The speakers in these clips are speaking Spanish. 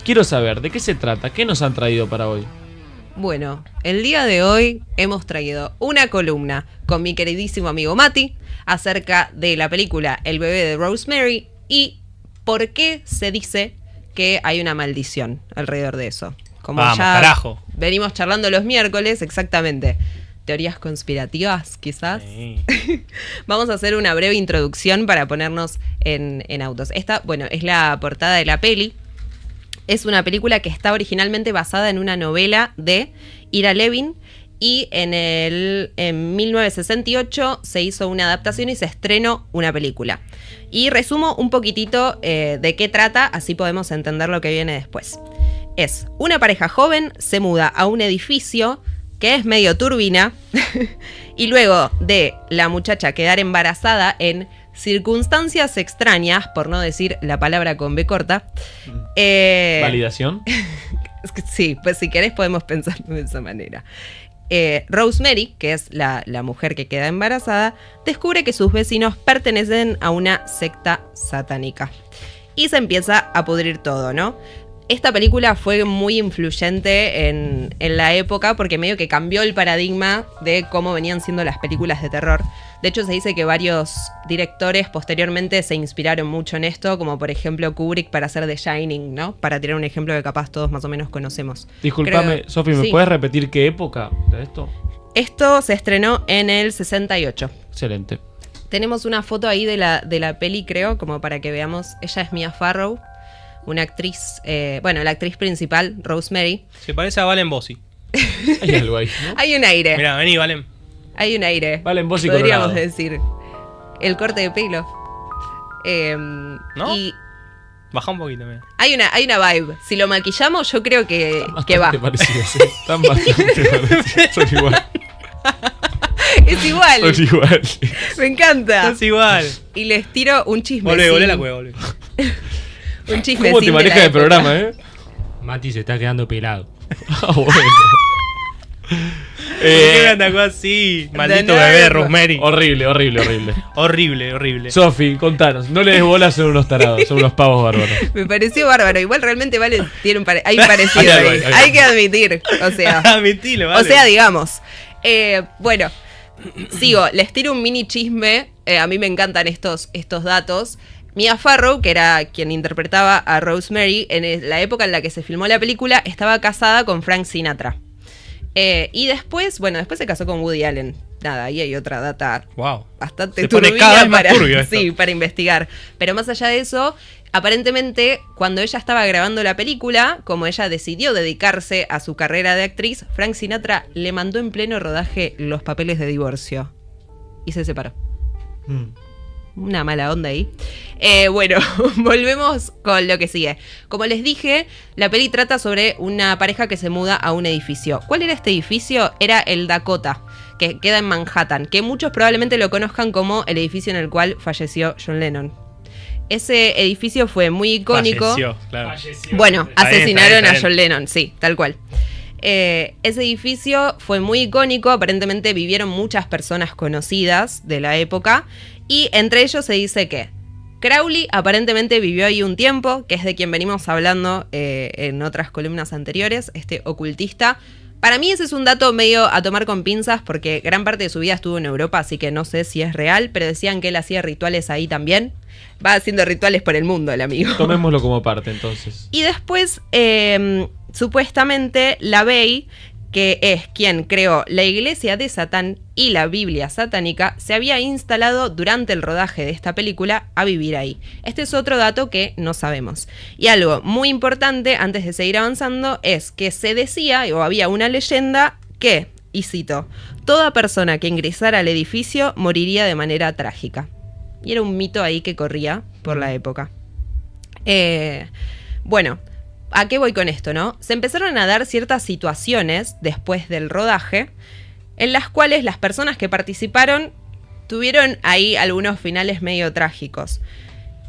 quiero saber, ¿de qué se trata? ¿Qué nos han traído para hoy? Bueno, el día de hoy hemos traído una columna con mi queridísimo amigo Mati acerca de la película El bebé de Rosemary y por qué se dice que hay una maldición alrededor de eso. Como Vamos, ya carajo. venimos charlando los miércoles, exactamente. Teorías conspirativas, quizás. Sí. Vamos a hacer una breve introducción para ponernos en autos. Esta, bueno, es la portada de la peli. Es una película que está originalmente basada en una novela de Ira Levin y en 1968 se hizo una adaptación y se estrenó una película. Y resumo un poquitito de qué trata, así podemos entender lo que viene después. Es una pareja joven, se muda a un edificio que es medio turbina y luego de la muchacha quedar embarazada en circunstancias extrañas, por no decir la palabra con B corta. ¿Validación? Sí, pues si querés podemos pensarlo de esa manera. Rosemary, que es la mujer que queda embarazada, descubre que sus vecinos pertenecen a una secta satánica. Y se empieza a pudrir todo, ¿no? Esta película fue muy influyente en la época porque medio que cambió el paradigma de cómo venían siendo las películas de terror. De hecho, se dice que varios directores posteriormente se inspiraron mucho en esto, como por ejemplo Kubrick para hacer The Shining, ¿no? Para tirar un ejemplo que capaz todos más o menos conocemos. Disculpame, Sofi, ¿me sí. puedes repetir qué época de esto? Esto se estrenó en el 68. Excelente. Tenemos una foto ahí de la peli, creo, como para que veamos. Ella es Mia Farrow, una actriz, la actriz principal, Rosemary. Se parece a Valen Bossi. Hay algo ahí, ¿no? Hay un aire. Mirá, vení, Valen. Hay un aire. Valen Bossi podríamos colorado. decir. El corte de pelo. ¿No? Y Baja un poquito, mira. hay una vibe. Si lo maquillamos, yo creo que va. Bastante parecidos, ¿sí? Están bastante parecidos. Son igual. Es igual. Son igual. Sí. Me encanta. Es igual. Y les tiro un chisme. Volvé la cueva, volvé. Un chisme. ¿Cómo te manejas el programa, Mati se está quedando pelado. Ah, bueno. ¿Por qué me atacó así? Maldito bebé, Rosemary. Horrible. Horrible. Sofi, contanos. No le des bolas, son unos tarados, son unos pavos bárbaros. Me pareció bárbaro. Igual realmente tiene hay un parecido Hay algo ahí. ahí. Hay que admitir. O sea. Admitilo, vale. O sea, digamos. Bueno, sigo. Les tiro un mini chisme. A mí me encantan estos datos. Mia Farrow, que era quien interpretaba a Rosemary, en la época en la que se filmó la película, estaba casada con Frank Sinatra. Y después se casó con Woody Allen. Nada, ahí hay otra data bastante Se pone turbia cada vez más turbio esto. sí, para investigar. Pero más allá de eso, aparentemente, cuando ella estaba grabando la película, como ella decidió dedicarse a su carrera de actriz, Frank Sinatra le mandó en pleno rodaje los papeles de divorcio. Y se separó. Una mala onda ahí. Volvemos con lo que sigue. Como les dije, la peli trata sobre una pareja que se muda a un edificio. ¿Cuál era este edificio? Era el Dakota, que queda en Manhattan, que muchos probablemente lo conozcan como el edificio en el cual falleció John Lennon. Ese edificio fue muy icónico. Falleció, claro. Bueno, Está bien, asesinaron está bien. a John Lennon, sí, tal cual. Ese edificio fue muy icónico, aparentemente vivieron muchas personas conocidas de la época y entre ellos se dice que Crowley aparentemente vivió ahí un tiempo, que es de quien venimos hablando en otras columnas anteriores, este ocultista. Para mí ese es un dato medio a tomar con pinzas porque gran parte de su vida estuvo en Europa, así que no sé si es real, pero decían que él hacía rituales ahí también. Va haciendo rituales por el mundo el amigo. Tomémoslo como parte entonces. Y después, supuestamente, LaVey, que es quien creó la iglesia de Satán y la Biblia satánica, se había instalado durante el rodaje de esta película a vivir ahí. Este es otro dato que no sabemos. Y algo muy importante, antes de seguir avanzando, es que se decía, o había una leyenda, que, y cito, toda persona que ingresara al edificio moriría de manera trágica. Y era un mito ahí que corría por la época. ¿A qué voy con esto, no? Se empezaron a dar ciertas situaciones después del rodaje en las cuales las personas que participaron tuvieron ahí algunos finales medio trágicos.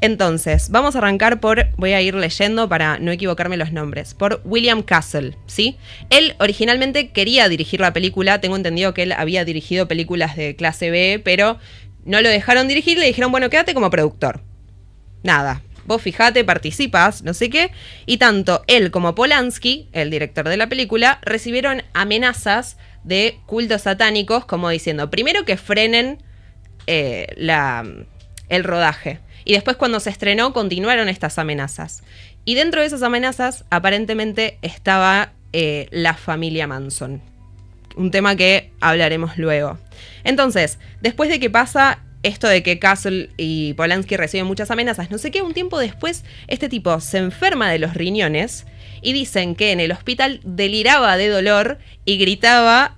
Entonces, vamos a arrancar voy a ir leyendo para no equivocarme los nombres, por William Castle, ¿sí? Él originalmente quería dirigir la película, tengo entendido que él había dirigido películas de clase B, pero no lo dejaron dirigir, le dijeron, bueno, quédate como productor. Nada. vos fijate, participás, no sé qué. Y tanto él como Polanski, el director de la película, recibieron amenazas de cultos satánicos, como diciendo, primero que frenen el rodaje. Y después cuando se estrenó continuaron estas amenazas. Y dentro de esas amenazas aparentemente estaba la familia Manson. Un tema que hablaremos luego. Entonces, después de que pasa esto de que Castle y Polanski reciben muchas amenazas, no sé qué, un tiempo después este tipo se enferma de los riñones y dicen que en el hospital deliraba de dolor y gritaba...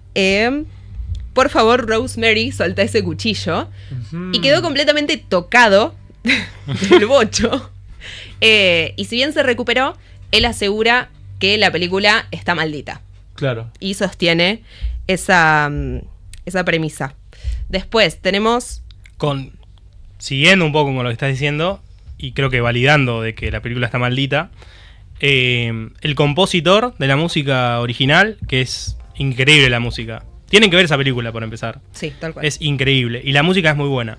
por favor, Rosemary, soltá ese cuchillo. Y quedó completamente tocado del bocho. Y si bien se recuperó, él asegura que la película está maldita. Claro. Y sostiene esa premisa. Después tenemos... Siguiendo un poco con lo que estás diciendo, y creo que validando de que la película está maldita, el compositor de la música original, que es increíble la música. Tienen que ver esa película, por empezar. Sí, tal cual. Es increíble. Y la música es muy buena.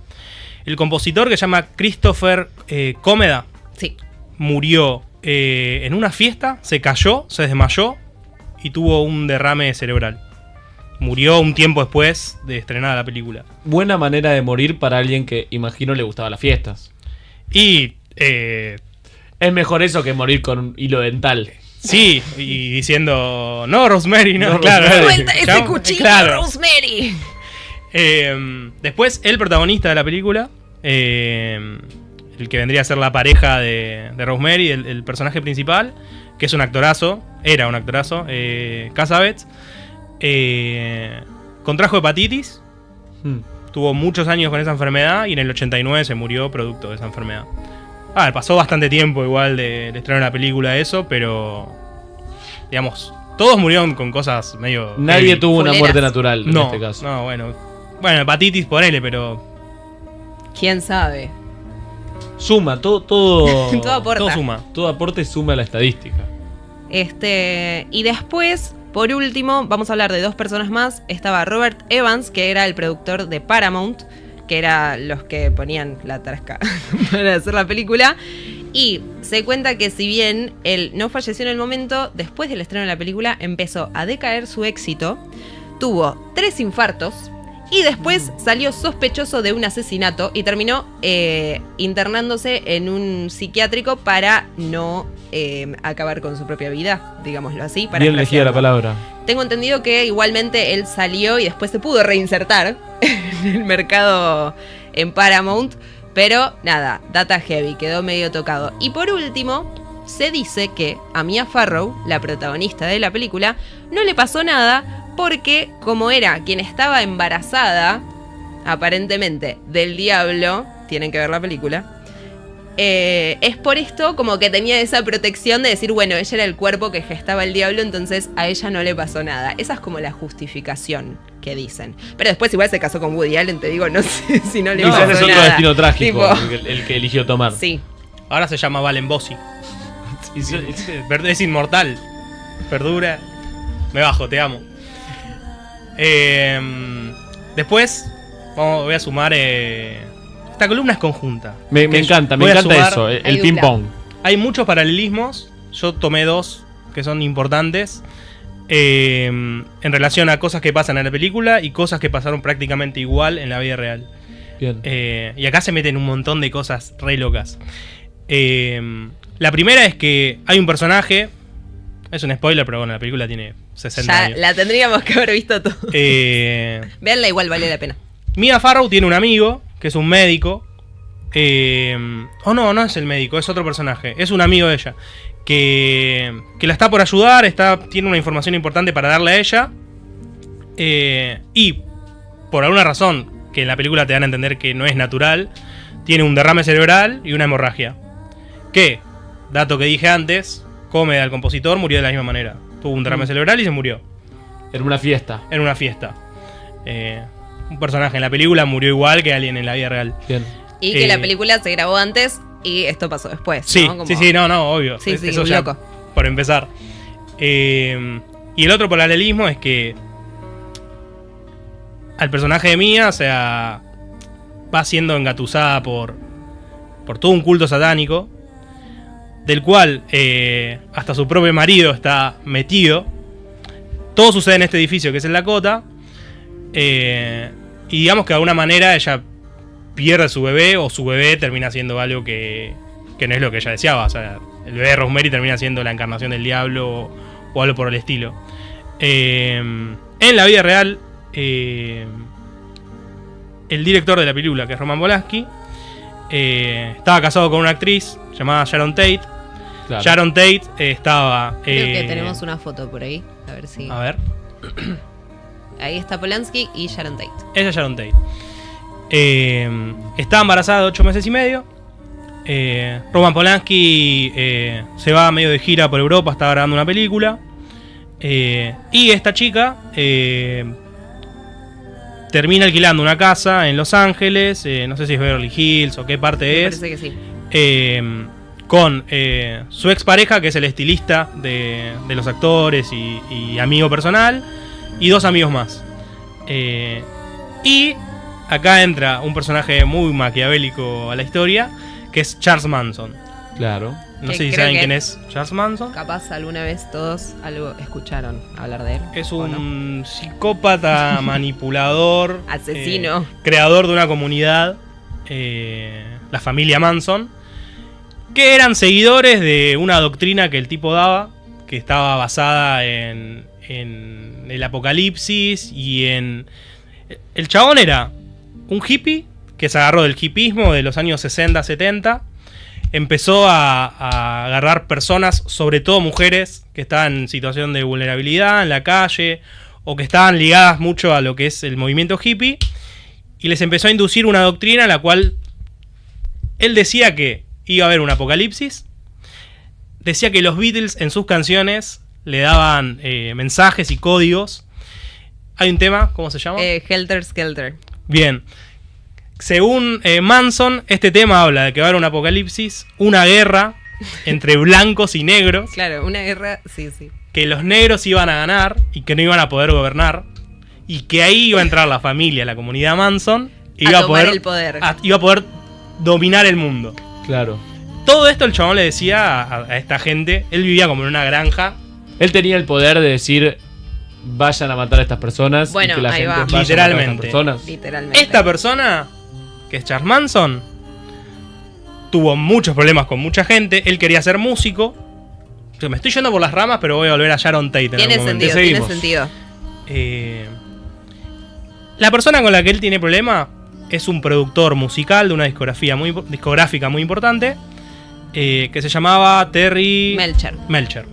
El compositor, que se llama Christopher Cómeda, Sí. murió en una fiesta, se cayó, se desmayó y tuvo un derrame cerebral. Murió un tiempo después de estrenada la película. Buena manera de morir para alguien que, imagino, le gustaban las fiestas. Y Es mejor eso que morir con un hilo dental. sí, y diciendo, no, Rosemary, no, No, claro. Rosemary. ¡Suelta ese Chao, cuchillo, claro. Rosemary! Después, el protagonista de la película, el que vendría a ser la pareja de Rosemary, el personaje principal, que es un actorazo, era un actorazo, Cassavetes, contrajo hepatitis, tuvo muchos años con esa enfermedad y en el 89 se murió producto de esa enfermedad. Pasó bastante tiempo igual del estreno de la película eso, pero digamos, todos murieron con cosas medio... Nadie heavy. tuvo una Fuleras. muerte natural en No, este caso. no, bueno, hepatitis ponele, pero ¿Quién sabe? Suma, todo Todo aporta. todo suma. todo aporte suma a la estadística. Y después, por último, vamos a hablar de dos personas más. Estaba Robert Evans, que era el productor de Paramount, que era los que ponían la tarasca para hacer la película. Y se cuenta que si bien él no falleció en el momento, después del estreno de la película empezó a decaer su éxito, tuvo 3 infartos y después salió sospechoso de un asesinato y terminó internándose en un psiquiátrico para no acabar con su propia vida, digámoslo así. Para Bien elegida la frasearlo. palabra. Tengo entendido que igualmente él salió y después se pudo reinsertar en el mercado en Paramount. Pero nada, data heavy, quedó medio tocado. Y por último, se dice que a Mia Farrow, la protagonista de la película, no le pasó nada porque como era quien estaba embarazada, aparentemente, del diablo, tienen que ver la película, es por esto como que tenía esa protección de decir, bueno, ella era el cuerpo que gestaba el diablo, entonces a ella no le pasó nada. Esa es como la justificación que dicen. Pero después igual se casó con Woody Allen, te digo, no sé si no le pasó Quizás nada. es otro destino trágico Tipo, el que eligió tomar. sí. Ahora se llama Valen Bossi. Es inmortal. Perdura. Me bajo, te amo. Después voy a sumar... esta columna es conjunta. Me Que encanta voy a sumar- eso, Hay el dupla. ping pong. Hay muchos paralelismos. Yo tomé 2 que son importantes. En relación a cosas que pasan en la película y cosas que pasaron prácticamente igual en la vida real. Bien. Y acá se meten un montón de cosas re locas. La primera es que hay un personaje. Es un spoiler, pero bueno, la película tiene 60 Ya años. la tendríamos que haber visto todo. Veanla, igual vale la pena. Mia Farrow tiene un amigo que es un médico. No es el médico, es otro personaje. Es un amigo de ella. Que la está por ayudar, tiene una información importante para darle a ella. Y por alguna razón, que en la película te dan a entender que no es natural, tiene un derrame cerebral y una hemorragia. Que, dato que dije antes, Cómeda, el compositor, murió de la misma manera. Tuvo un derrame cerebral y se murió En una fiesta. en una fiesta. Un personaje en la película murió igual que alguien en la vida real. Bien. Y que la película se grabó antes y esto pasó después. Sí, ¿no? Como- sí, no, obvio. Sí, sí, Eso un ya loco. por empezar. Y el otro paralelismo es que al personaje de Mia, o sea, va siendo engatusada por todo un culto satánico. del cual hasta su propio marido está metido. Todo sucede en este edificio que es el Dakota. Y digamos que de alguna manera ella pierde a su bebé, o su bebé termina siendo algo que no es lo que ella deseaba. O sea, el bebé de Rosemary termina siendo la encarnación del diablo o algo por el estilo. En la vida real, el director de la película, que es Roman Polanski, estaba casado con una actriz llamada Sharon Tate. Claro. Sharon Tate estaba... Creo que tenemos una foto por ahí. A ver si. A ver. Ahí está Polanski y Sharon Tate. Ella es Sharon Tate. Está embarazada de 8 meses y medio. Roman Polanski se va medio de gira por Europa, está grabando una película. Y esta chica termina alquilando una casa en Los Ángeles. No sé si es Beverly Hills o qué parte Me es. parece que sí. Con su expareja, que es el estilista de los actores y amigo personal. Y 2 amigos más. Y acá entra un personaje muy maquiavélico a la historia, que es Charles Manson. Claro. No Que sé si creo saben que- quién es Charles Manson. Capaz alguna vez todos algo escucharon hablar de él. Es ¿o no? un psicópata, manipulador, Asesino. creador de una comunidad, la familia Manson, que eran seguidores de una doctrina que el tipo daba, que estaba basada en el apocalipsis y en... El chabón era un hippie que se agarró del hippismo de los años 60-70. Empezó a agarrar personas, sobre todo mujeres, que estaban en situación de vulnerabilidad en la calle o que estaban ligadas mucho a lo que es el movimiento hippie, y les empezó a inducir una doctrina en la cual él decía que iba a haber un apocalipsis. Decía que los Beatles en sus canciones le daban mensajes y códigos. Hay un tema, ¿cómo se llama? Helter Skelter. Bien. Según Manson, este tema habla de que va a haber un apocalipsis, una guerra entre blancos y negros, Claro, una guerra, sí, sí. que los negros iban a ganar y que no iban a poder gobernar, y que ahí iba a entrar la familia, la comunidad Manson, y A iba tomar el poder. iba a poder dominar el mundo. Claro. Todo esto el chabón le decía a esta gente. Él vivía como en una granja. Él tenía el poder de decir, vayan a matar a estas personas. Bueno, y que la ahí gente va. vaya a matar a Literalmente. estas personas. Literalmente. Esta persona, que es Charles Manson, tuvo muchos problemas con mucha gente. Él quería ser músico. O sea, me estoy yendo por las ramas, pero voy a volver a Sharon Tate en Tiene algún momento. sentido, tiene Seguimos. sentido. La persona con la que él tiene problema es un productor musical de una discográfica muy importante, que se llamaba Terry Melcher.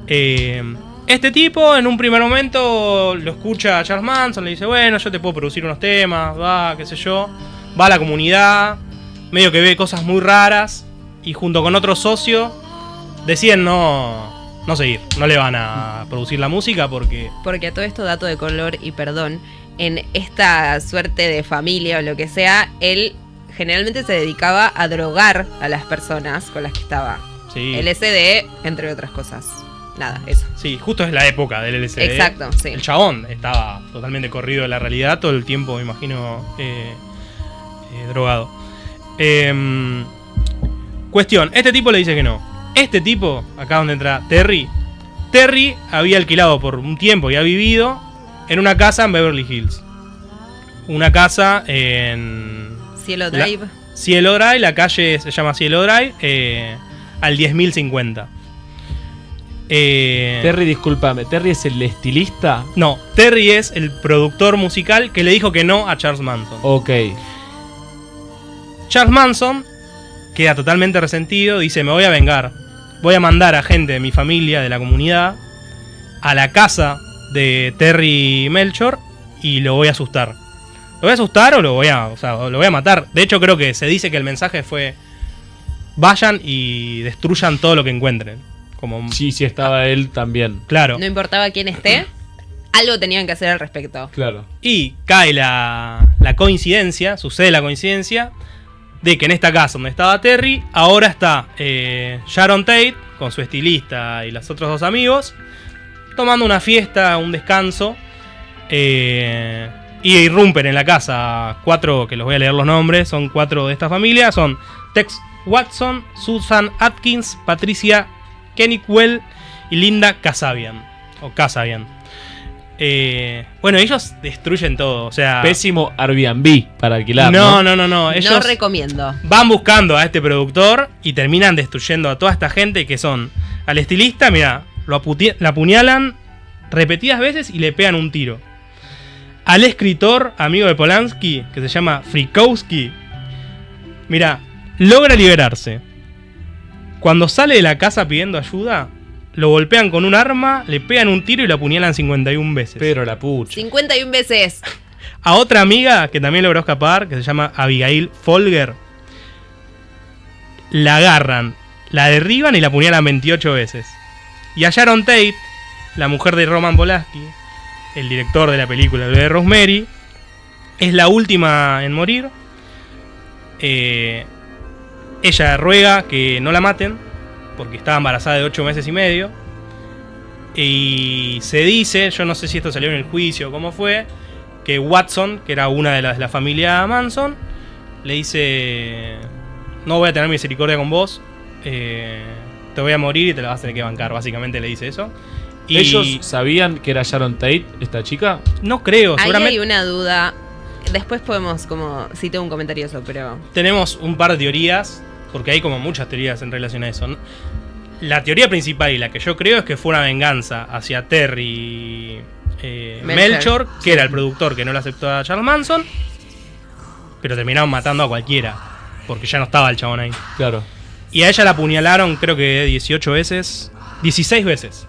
Este tipo en un primer momento lo escucha a Charles Manson, le dice, bueno, yo te puedo producir unos temas, va, qué sé yo. Va a la comunidad, medio que ve cosas muy raras, y junto con otro socio deciden no seguir, no le van a producir la música porque... Porque a todo esto, dato de color y perdón, en esta suerte de familia o lo que sea, él generalmente se dedicaba a drogar a las personas con las que estaba. Sí. LSD, entre otras cosas. Nada, eso. Sí, justo es la época del LSD. Exacto, sí. El chabón estaba totalmente corrido de la realidad, todo el tiempo, me imagino, drogado. Cuestión, este tipo le dice que no. Este tipo, acá donde entra Terry había alquilado por un tiempo y ha vivido en una casa en Beverly Hills. Una casa en... Cielo Drive. Cielo Drive, la calle se llama Cielo Drive, al 10.050. Terry, discúlpame, ¿Terry es el estilista? No, Terry es el productor musical que le dijo que no a Charles Manson. Ok. Charles Manson queda totalmente resentido, dice, me voy a vengar. Voy a mandar a gente de mi familia, de la comunidad, a la casa de Terry Melcher y lo voy a asustar. ¿Lo voy a asustar o lo voy a matar? De hecho, creo que se dice que el mensaje fue, vayan y destruyan todo lo que encuentren. Como, Sí, sí estaba él también. claro. No importaba quién esté, algo tenían que hacer al respecto. Claro. Y cae la coincidencia, sucede la coincidencia, de que en esta casa donde estaba Terry, ahora está Sharon Tate con su estilista y los otros 2 amigos, tomando una fiesta, un descanso, y irrumpen en la casa 4, que los voy a leer los nombres, son 4 de esta familia, son Watson, Susan Atkins, Patricia Kennickwell y Linda Kasabian. O Kasabian. Bueno, ellos destruyen todo, o sea... Pésimo Airbnb para alquilar, No. No Ellos recomiendo. van buscando a este productor y terminan destruyendo a toda esta gente que son... Al estilista, mira, la apuñalan repetidas veces y le pegan un tiro. Al escritor, amigo de Polanski, que se llama Frykowski, mira, logra liberarse. Cuando sale de la casa pidiendo ayuda, lo golpean con un arma, le pegan un tiro y lo apuñalan 51 veces. Pero la pucha. 51 veces. A otra amiga que también logró escapar, que se llama Abigail Folger, la agarran, la derriban y la apuñalan 28 veces. Y a Sharon Tate, la mujer de Roman Polanski, el director de la película El bebé de Rosemary, es la última en morir. Ella ruega que no la maten porque estaba embarazada de 8 meses y medio. Y se dice, yo no sé si esto salió en el juicio o cómo fue, que Watson, que era una de las de la familia Manson, le dice: no voy a tener misericordia con vos, te voy a morir y te la vas a tener que bancar. Básicamente le dice eso. Y ¿ellos sabían que era Sharon Tate, esta chica? no creo, Ahí seguramente hay una duda. Después podemos, como, si tengo un comentario eso, pero... tenemos un par de teorías, porque hay como muchas teorías en relación a eso, ¿no? La teoría principal y la que yo creo es que fue una venganza hacia Terry Melcher, que era el productor que no le aceptó a Charles Manson, pero terminaron matando a cualquiera, porque ya no estaba el chabón ahí. Claro. Y a ella la apuñalaron creo que 18 veces, 16 veces,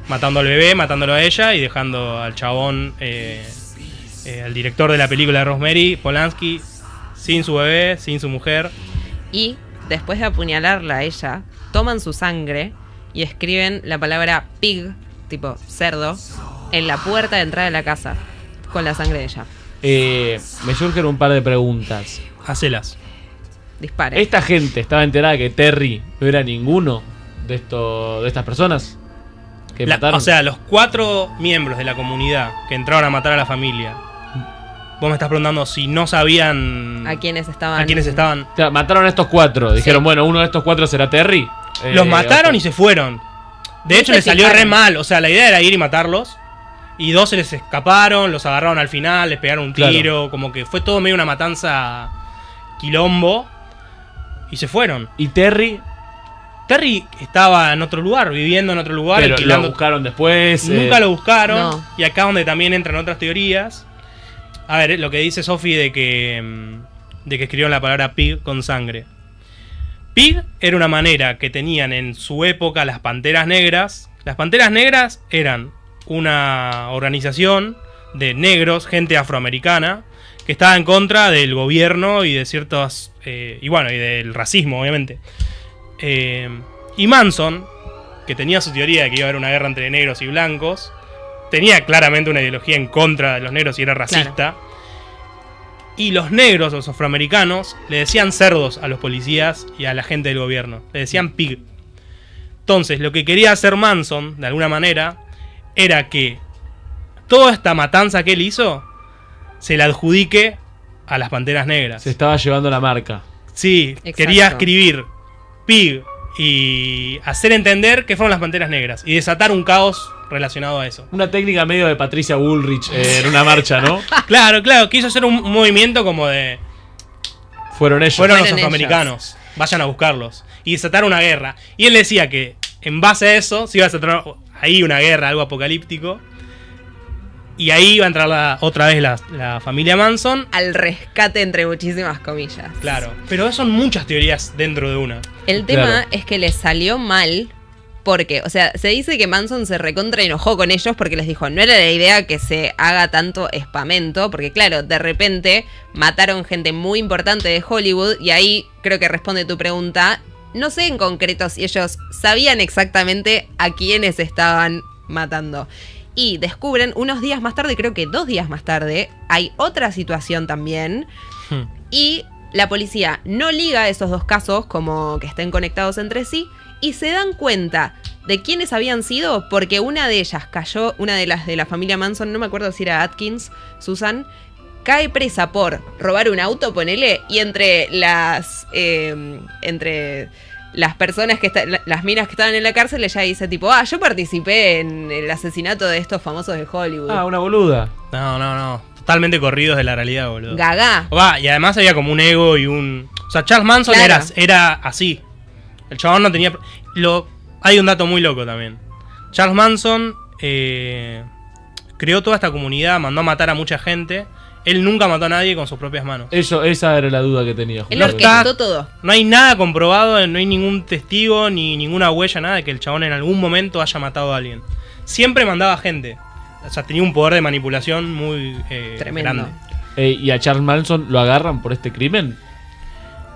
matando al bebé, matándolo a ella y dejando al chabón, al director de la película de Rosemary, Polanski, sin su bebé, sin su mujer. Y después de apuñalarla a ella, toman su sangre y escriben la palabra pig, tipo cerdo, en la puerta de entrada de la casa, con la sangre de ella. Me surgen un par de preguntas. Hacelas. Dispare. ¿Esta gente estaba enterada que Terry no era ninguno de estas personas que mataron? O sea, los 4 miembros de la comunidad que entraron a matar a la familia. Vos me estás preguntando si no sabían ¿A quiénes estaban? a quiénes estaban. O sea, mataron a estos 4. Dijeron, Sí. bueno, uno de estos 4 será Terry. Los mataron otro. y se fueron. De No hecho, se les salió fijaron. re mal. O sea, la idea era ir y matarlos. Y 2 se les escaparon, los agarraron al final, les pegaron un Claro. tiro. Como que fue todo medio una matanza quilombo. Y se fueron. Y Terry, Terry estaba en otro lugar, viviendo en otro lugar, pero lo alquilando. buscaron después. Nunca lo buscaron. No. Y acá donde también entran otras teorías. A ver, lo que dice Sophie de que escribieron la palabra pig con sangre. Pig era una manera que tenían en su época las Panteras Negras. Las Panteras Negras eran una organización de negros, gente afroamericana, que estaba en contra del gobierno y de ciertos... y bueno, y del racismo, obviamente. Y Manson, que tenía su teoría de que iba a haber una guerra entre negros y blancos, tenía claramente una ideología en contra de los negros y era racista. Y los negros, los afroamericanos, le decían cerdos a los policías y a la gente del gobierno. Le decían pig. Entonces, lo que quería hacer Manson, de alguna manera, era que toda esta matanza que él hizo se la adjudique a las Panteras Negras. se estaba llevando la marca. Sí, Exacto. quería escribir pig y hacer entender que fueron las Panteras Negras y desatar un caos relacionado a eso. Una técnica medio de Patricia Bullrich en una marcha, ¿no? Claro, quiso hacer un movimiento como de... Fueron ellos. Fueron los Fueron afroamericanos, vayan a buscarlos. Y desatar una guerra. Y él decía que en base a eso se iba a desatar ahí una guerra, algo apocalíptico. Y ahí iba a entrar otra vez la familia Manson. Al rescate, entre muchísimas comillas. Claro, pero son muchas teorías dentro de una. El tema Claro. es que les salió mal porque, o sea, se dice que Manson se recontra enojó con ellos porque les dijo, no era la idea que se haga tanto espamento, porque claro, de repente mataron gente muy importante de Hollywood y ahí creo que responde tu pregunta. No sé en concreto si ellos sabían exactamente a quiénes estaban matando. Y descubren unos días más tarde, creo que 2 días más tarde, hay otra situación también. Y la policía no liga esos 2 casos como que estén conectados entre sí. Y se dan cuenta de quiénes habían sido porque una de ellas cayó, una de las de la familia Manson, no me acuerdo si era Atkins, Susan, cae presa por robar un auto, ponele, y entre las personas que las minas que estaban en la cárcel, ella dice tipo, yo participé en el asesinato de estos famosos de Hollywood. Ah, una boluda. No. Totalmente corridos de la realidad, boludo. Gaga. Y además había como un ego y un... O sea, Charles Manson Claro. era así. El chabón no tenía... Hay un dato muy loco también. Charles Manson creó toda esta comunidad, mandó a matar a mucha gente. Él nunca mató a nadie con sus propias manos. Esa era la duda que tenía. Él No orquestó todo. No hay nada comprobado, no hay ningún testigo ni ninguna huella, nada de que el chabón en algún momento haya matado a alguien. Siempre mandaba gente. O sea, tenía un poder de manipulación muy Tremendo. grande. ¿Y a Charles Manson lo agarran por este crimen?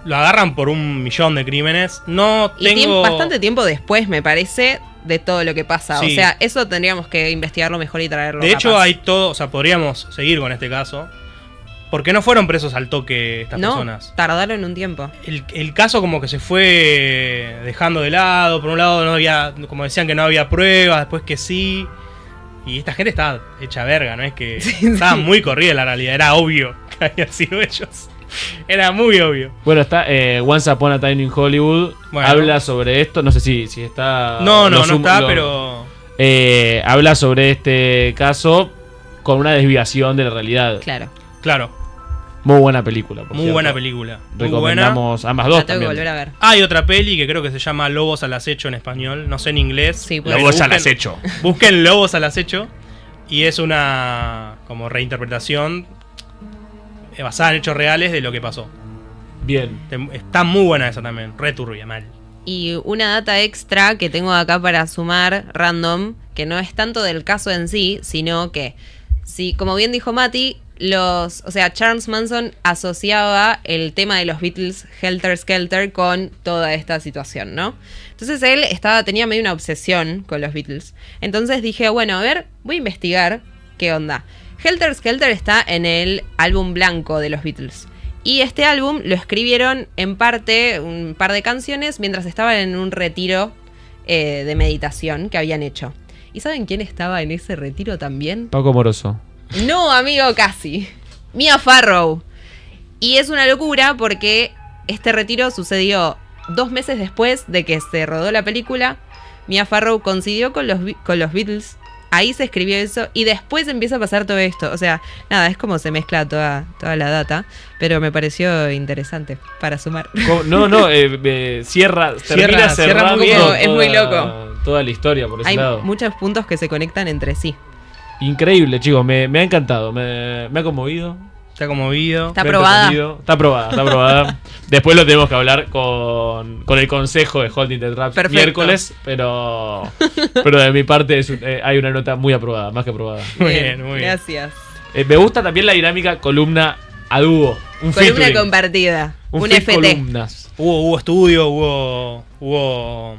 Lo agarran por 1.000.000 de crímenes. No Y tengo... bastante tiempo después, me parece, de todo lo que pasa. Sí. O sea, eso tendríamos que investigarlo mejor y traerlo. De hecho, capaz. hay todo... O sea, podríamos seguir con este caso. Porque no fueron presos al toque estas No, personas. tardaron un tiempo. El caso como que se fue dejando de lado. Por un lado no había... Como decían que no había pruebas, después que sí. Y esta gente estaba hecha verga, ¿no? Es que estaba muy corrida la realidad. Era obvio que habían sido ellos. Era muy obvio. Bueno, está Once Upon a Time in Hollywood. Bueno. Habla sobre esto. No sé si está. No está, pero... habla sobre este caso con una desviación de la realidad. Claro. Muy buena película. Por Muy cierto. buena película. Muy buena. Recomendamos ambas dos La tengo que también. volver a ver. Hay otra peli que creo que se llama Lobos al acecho en español. No sé en inglés. Sí, Pero Lobos al busquen- acecho. Busquen Lobos al acecho. Y es una como reinterpretación basada en hechos reales de lo que pasó. Bien. Está muy buena esa también. Re turbia, mal. Y una data extra que tengo acá para sumar, random, que no es tanto del caso en sí, sino que, sí, como bien dijo Mati, Charles Manson asociaba el tema de los Beatles, Helter Skelter, con toda esta situación, ¿no? Entonces él tenía medio una obsesión con los Beatles. Entonces dije, bueno, a ver, voy a investigar qué onda. Helter Skelter está en el álbum blanco de los Beatles. Y este álbum lo escribieron en parte, un par de canciones, mientras estaban en un retiro de meditación que habían hecho. ¿Y saben quién estaba en ese retiro también? Paco Moroso. No, amigo, casi. Mia Farrow. Y es una locura porque este retiro sucedió 2 meses después de que se rodó la película. Mia Farrow coincidió con los Beatles. Ahí se escribió eso y después empieza a pasar todo esto. O sea, nada, es como se mezcla toda la data. Pero me pareció interesante para sumar. Cierra Cierra cerrando muy bien. Es muy loco. Toda la historia por ese Hay lado. muchos puntos que se conectan entre sí. Increíble, chicos. Me ha encantado. Me ha conmovido. Está conmovido. Está me ha aprobada. entretenido. Está aprobada. Después lo tenemos que hablar con el consejo de Holding the Traps Perfecto. miércoles. Pero de mi parte hay una nota muy aprobada, más que aprobada. Muy bien, muy bien. Gracias. Me gusta también la dinámica columna a dúo. Un Columna featuring. compartida. Un feat FT. columnas. Hubo estudio, hubo